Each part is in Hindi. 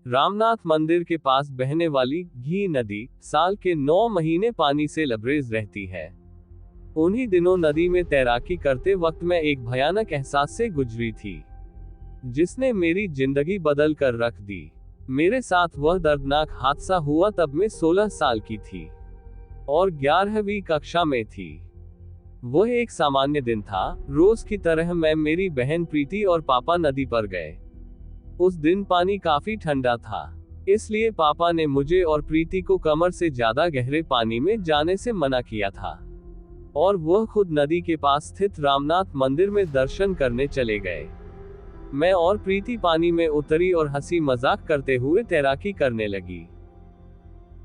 रामनाथ मंदिर के पास बहने वाली घी नदी साल के 9 महीने पानी से लबरेज रहती है। उन्हीं दिनों नदी में तैराकी करते वक्त मैं एक भयानक एहसास से गुजरी थी, जिसने मेरी जिंदगी बदल कर रख दी। मेरे साथ वह दर्दनाक हादसा हुआ तब मैं 16 साल की थी और 11वीं कक्षा में थी। वह एक सामान्य दिन था। रोज की तरह मैं, मेरी बहन प्रीति और पापा नदी पर गए। उस दिन पानी काफी ठंडा था, इसलिए पापा ने मुझे और प्रीति को कमर से ज्यादा गहरे पानी में जाने से मना किया था और वह खुद नदी के पास स्थित रामनाथ मंदिर में दर्शन करने चले गए। मैं और प्रीति पानी में उतरी और हंसी मजाक करते हुए तैराकी करने लगी।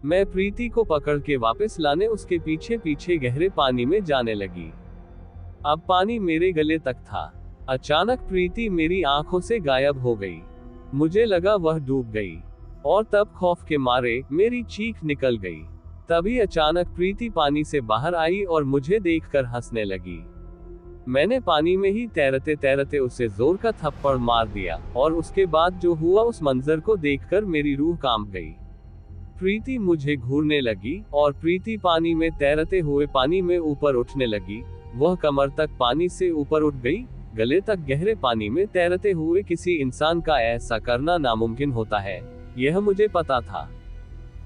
मैं प्रीति को पकड़ के वापस लाने उसके पीछे पीछे गहरे पानी में जाने लगी। अब पानी मेरे गले तक था। अचानक प्रीति मेरी आंखों से गायब हो गई। मुझे लगा वह डूब गई और तब खौफ के मारे मेरी चीख निकल गई। तभी अचानक प्रीति पानी से बाहर आई और मुझे देखकर हंसने लगी। मैंने पानी में ही तैरते तैरते उसे जोर का थप्पड़ मार दिया और उसके बाद जो हुआ उस मंजर को देखकर मेरी रूह कांप गई। प्रीति मुझे घूरने लगी और प्रीति पानी में तैरते हुए पानी में ऊपर उठने लगी। वह कमर तक पानी से ऊपर उठ गई। गले तक गहरे पानी में तैरते हुए किसी इंसान का ऐसा करना नामुमकिन होता है, यह मुझे पता था।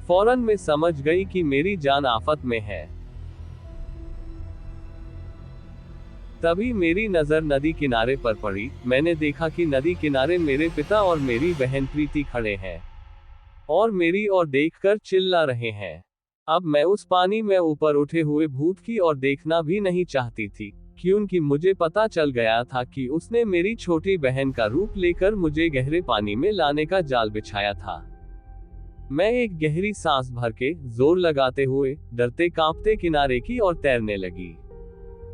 फौरन मैं समझ गई कि मेरी जान आफत में है। तभी मेरी नजर नदी किनारे पर पड़ी। मैंने देखा कि नदी किनारे मेरे पिता और मेरी बहन प्रीति खड़े हैं और मेरी ओर देखकर चिल्ला रहे हैं। अब मैं उस पानी में ऊपर उठे हुए भूत की ओर देखना भी नहीं चाहती थी, क्योंकि मुझे पता चल गया था कि उसने मेरी छोटी बहन का रूप लेकर मुझे गहरे पानी में लाने का जाल बिछाया था। मैं एक गहरी सांस भर के जोर लगाते हुए डरते कांपते किनारे की ओर तैरने लगी,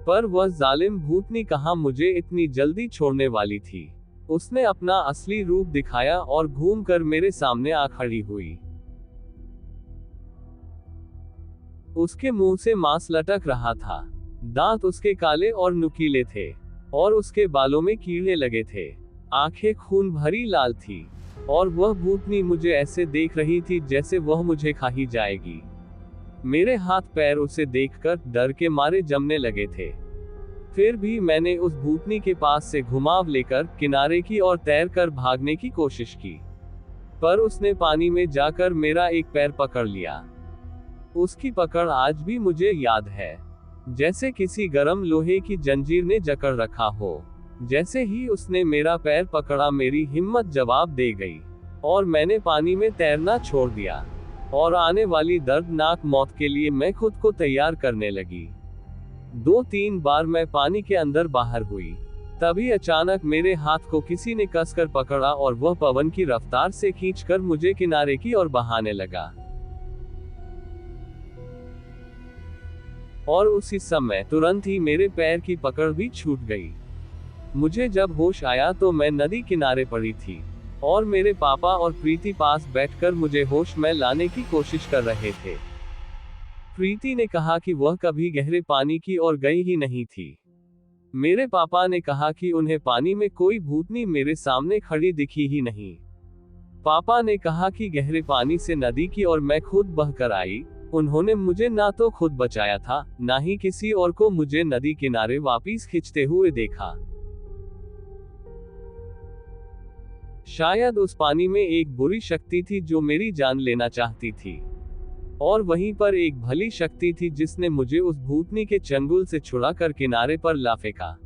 पर वह जालिम भूतनी कहां मुझे इतनी जल्दी छोड़ने वाली थी। उसने अपना असली रूप दिखाया और घूमकर मेरे सामने आ खड़ी हुई। उसके मुंह से मांस लटक रहा था, दांत उसके काले और नुकीले थे और उसके बालों में कीड़े लगे थे। आंखें खून भरी लाल थी और वह भूतनी मुझे ऐसे देख रही थी जैसे वह मुझे खा ही जाएगी। मेरे हाथ पैर उसे देखकर डर के मारे जमने लगे थे। फिर भी मैंने उस भूतनी के पास से घुमाव लेकर किनारे की ओर तैरकर भागने की कोशिश की, पर उसने पानी में जाकर मेरा एक पैर पकड़ लिया। उसकी पकड़ आज भी मुझे याद है, जैसे किसी गर्म लोहे की जंजीर ने जकड़ रखा हो। जैसे ही उसने मेरा पैर पकड़ा, मेरी हिम्मत जवाब दे गई और मैंने पानी में तैरना छोड़ दिया और आने वाली दर्दनाक मौत के लिए मैं खुद को तैयार करने लगी। 2-3 बार मैं पानी के अंदर बाहर हुई। तभी अचानक मेरे हाथ को किसी ने कसकर पकड़ा और वह पवन की रफ्तार से खींचकर मुझे किनारे की ओर बहाने लगा। और उसी समय तुरंत ही मेरे पैर की पकड़ भी छूट गई। मुझे जब होश आया तो मैं नदी किनारे पड़ी थी और मेरे पापा और प्रीति पास बैठकर मुझे होश में लाने की कोशिश कर रहे थे। प्रीति ने कहा कि वह कभी गहरे पानी की ओर गई ही नहीं थी। मेरे पापा ने कहा कि उन्हें पानी में कोई भूतनी मेरे सामने खड़ी दिखी ही नहीं। पापा ने कहा कि गहरे पानी से नदी की ओर मैं खुद बहकर आई। उन्होंने मुझे ना तो खुद बचाया था, ना ही किसी और को मुझे नदी किनारे वापस खींचते हुए देखा। शायद उस पानी में एक बुरी शक्ति थी जो मेरी जान लेना चाहती थी, और वहीं पर एक भली शक्ति थी जिसने मुझे उस भूतनी के चंगुल से छुड़ाकर किनारे पर ला फेंका।